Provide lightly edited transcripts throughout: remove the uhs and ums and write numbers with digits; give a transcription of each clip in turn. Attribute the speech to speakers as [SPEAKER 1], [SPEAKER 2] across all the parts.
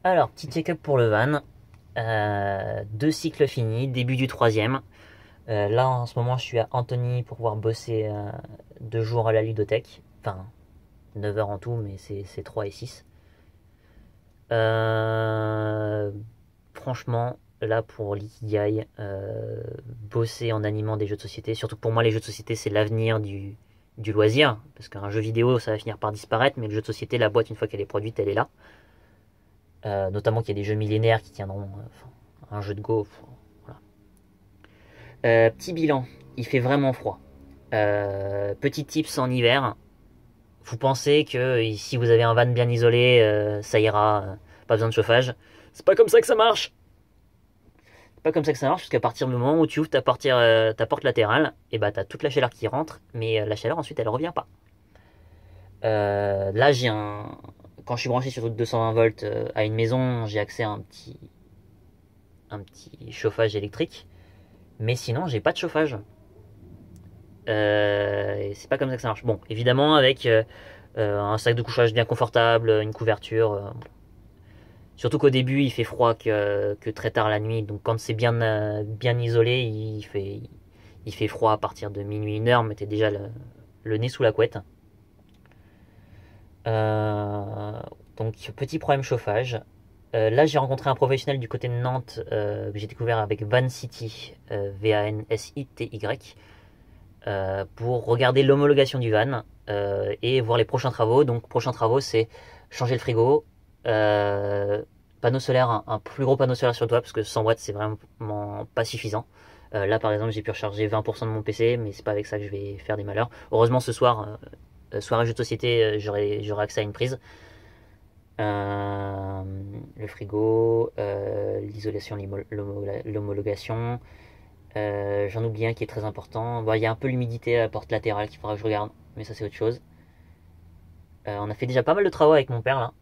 [SPEAKER 1] Alors, petit check-up pour le van. Deux cycles finis, début du troisième. Là, en ce moment, je suis à Antony pour pouvoir bosser 2 jours à la ludothèque. Enfin, 9 heures en tout, mais c'est 3 et 6. Euh, Franchement, là, pour l'Ikigai, bosser en animant des jeux de société, surtout pour moi, les jeux de société, c'est l'avenir du loisir. Parce qu'un jeu vidéo, ça va finir par disparaître, mais le jeu de société, la boîte, une fois qu'elle est produite, elle est là. Notamment qu'il y a des jeux millénaires qui tiendront un jeu de Go. Voilà. Petit bilan, il fait vraiment froid. Petit tips en hiver, vous pensez que si vous avez un van bien isolé, ça ira, pas besoin de chauffage. C'est pas comme ça que ça marche. C'est pas comme ça que ça marche, parce qu'à partir du moment où tu ouvres ta porte latérale, et bah t'as toute la chaleur qui rentre, mais la chaleur ensuite elle revient pas. Là quand je suis branché sur 220 volts à une maison, j'ai accès à un petit chauffage électrique. Mais sinon, j'ai pas de chauffage. Et c'est pas comme ça que ça marche. Bon, évidemment, avec un sac de couchage bien confortable, une couverture. Surtout qu'au début, il fait froid que très tard la nuit. Donc, quand c'est bien isolé, il fait froid à partir de minuit, 1 heure. Mettez déjà le nez sous la couette. Euh, donc, petit problème chauffage. Là, j'ai rencontré un professionnel du côté de Nantes que j'ai découvert avec Van City, Vansity, pour regarder l'homologation du van et voir les prochains travaux. Donc, prochains travaux, c'est changer le frigo, panneau solaire, un plus gros panneau solaire sur le toit, parce que 100 watts, c'est vraiment pas suffisant. Là, par exemple, j'ai pu recharger 20% de mon PC, mais c'est pas avec ça que je vais faire des malheurs. Heureusement, ce soir, soirée jeu de société, j'aurai accès à une prise. Euh, le frigo, l'isolation, l'homologation. J'en oublie un qui est très important. Bon, il y a un peu l'humidité à la porte latérale qu'il faudra que je regarde, mais ça c'est autre chose. On a fait déjà pas mal de travaux avec mon père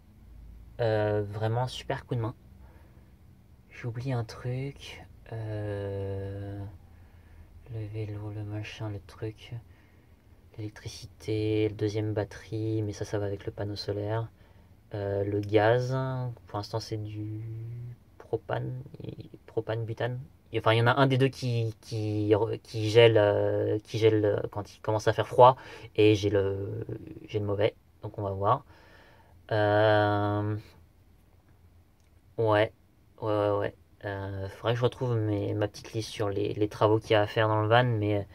[SPEAKER 1] là. Vraiment super coup de main. J'ai oublié un truc. Le vélo, le machin, le truc. L'électricité, le deuxième batterie, mais ça va avec le panneau solaire. Le gaz, pour l'instant c'est du propane, butane. Enfin, il y en a un des deux qui gèle quand il commence à faire froid, et j'ai le mauvais, donc on va voir. Euh, ouais, ouais. Faudrait que je retrouve ma petite liste sur les travaux qu'il y a à faire dans le van, mais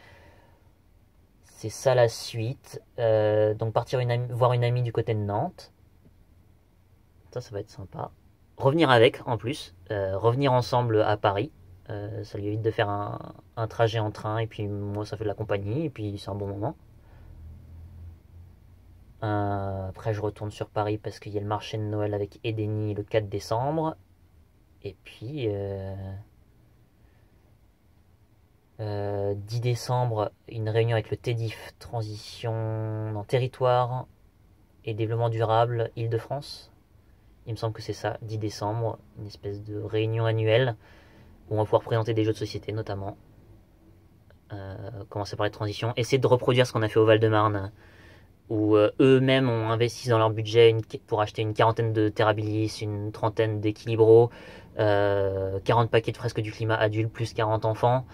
[SPEAKER 1] c'est ça la suite. Donc partir voir une amie du côté de Nantes. Ça va être sympa. Revenir avec, en plus. Revenir ensemble à Paris. Ça lui évite de faire un trajet en train. Et puis, moi, ça fait de la compagnie. Et puis, c'est un bon moment. Après, je retourne sur Paris parce qu'il y a le marché de Noël avec Edeni le 4 décembre. Et puis, 10 décembre, une réunion avec le TEDIF, Transition dans Territoire et Développement Durable Île-de-France. Il me semble que c'est ça, 10 décembre, une espèce de réunion annuelle où on va pouvoir présenter des jeux de société notamment. Commencer par les transitions. Essayer de reproduire ce qu'on a fait au Val-de-Marne, où eux-mêmes ont investi dans leur budget pour acheter une quarantaine de Terrabilis, une trentaine d'Equilibro, 40 paquets de fresques du climat adultes, plus 40 enfants,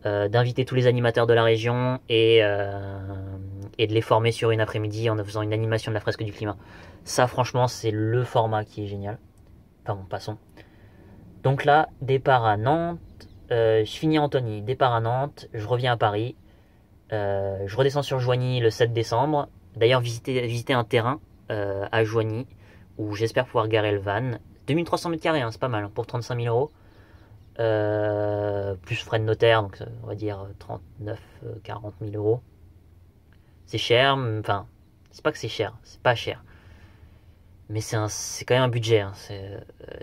[SPEAKER 1] d'inviter tous les animateurs de la région et de les former sur une après-midi en faisant une animation de la fresque du climat. Ça, franchement, c'est le format qui est génial. Enfin bon, passons. Donc là, départ à Nantes. Je finis à Antony, départ à Nantes, je reviens à Paris. Je redescends sur Joigny le 7 décembre. D'ailleurs, visiter un terrain à Joigny où j'espère pouvoir garer le van. 2300 mètres carrés, hein, c'est pas mal hein, pour 35 000 euros. Plus frais de notaire, donc on va dire 39-40 000 euros. C'est cher, enfin, c'est pas que c'est cher, c'est pas cher. Mais c'est quand même un budget. Hein.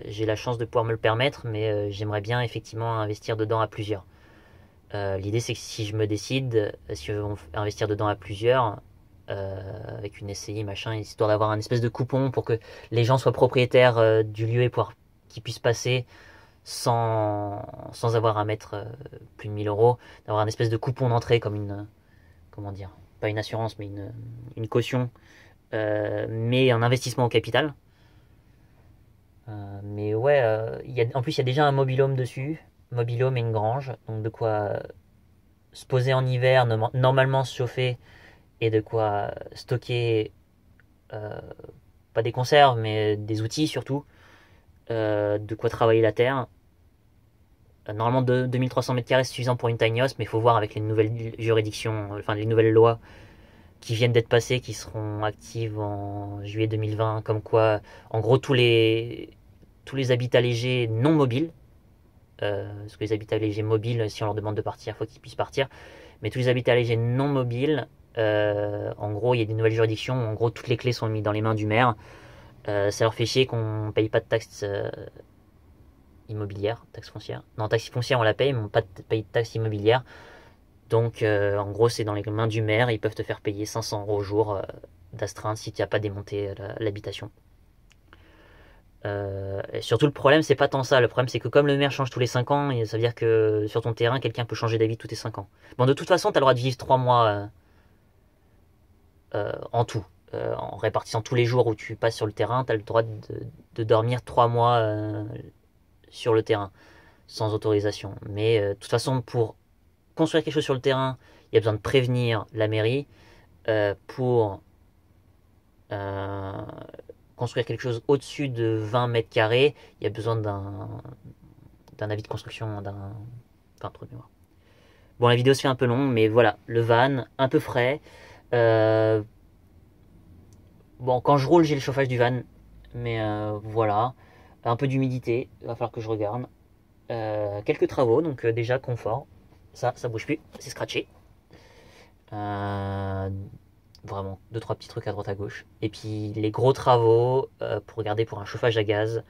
[SPEAKER 1] J'ai la chance de pouvoir me le permettre, mais j'aimerais bien effectivement investir dedans à plusieurs. L'idée c'est que si je me décide, si je veux investir dedans à plusieurs, avec une SCI machin, histoire d'avoir un espèce de coupon pour que les gens soient propriétaires du lieu et qu'ils puissent passer sans avoir à mettre plus de 1 000 euros, d'avoir un espèce de coupon d'entrée comme comment dire, pas une assurance mais une caution, mais un investissement au capital. Mais ouais, en plus il y a déjà un mobil-home dessus, mobil-home et une grange, donc de quoi se poser en hiver, normalement se chauffer, et de quoi stocker, euh, pas des conserves, mais des outils surtout, de quoi travailler la terre. Normalement, 2300 m² c'est suffisant pour une tiny house, mais il faut voir avec les nouvelles juridictions, enfin les nouvelles lois qui viennent d'être passées, qui seront actives en juillet 2020, comme quoi, en gros, tous les habitats légers non mobiles, parce que les habitats légers mobiles, si on leur demande de partir, il faut qu'ils puissent partir, mais tous les habitats légers non mobiles, en gros, il y a des nouvelles juridictions, où, en gros, toutes les clés sont mises dans les mains du maire. Ça leur fait chier qu'on ne paye pas de taxes immobilières, taxes foncières. Non, taxes foncières, on la paye, mais on ne paye de taxes immobilières. Donc, en gros, c'est dans les mains du maire. Ils peuvent te faire payer 500 € au jour d'astreinte si tu n'as pas démonté l'habitation. Et surtout, le problème, c'est pas tant ça. Le problème, c'est que comme le maire change tous les 5 ans, ça veut dire que sur ton terrain, quelqu'un peut changer d'avis tous les 5 ans. Bon, de toute façon, tu as le droit de vivre 3 mois en tout. En répartissant tous les jours où tu passes sur le terrain, tu as le droit de dormir 3 mois sur le terrain, sans autorisation. Mais de toute façon, pour construire quelque chose sur le terrain, il y a besoin de prévenir la mairie. Pour construire quelque chose au-dessus de 20 mètres carrés, il y a besoin d'un avis de construction, enfin, trop de mémoire. Bon, la vidéo se fait un peu longue, mais voilà, le van, un peu frais. Euh, bon, quand je roule, j'ai le chauffage du van, mais voilà. Un peu d'humidité, il va falloir que je regarde. Quelques travaux, donc déjà confort. Ça bouge plus, c'est scratché. Vraiment, deux trois petits trucs à droite à gauche. Et puis les gros travaux pour regarder pour un chauffage à gaz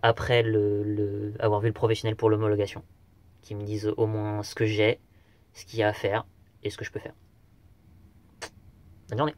[SPEAKER 1] après avoir vu le professionnel pour l'homologation, qui me disent au moins ce que j'ai, ce qu'il y a à faire et ce que je peux faire. Bonne journée.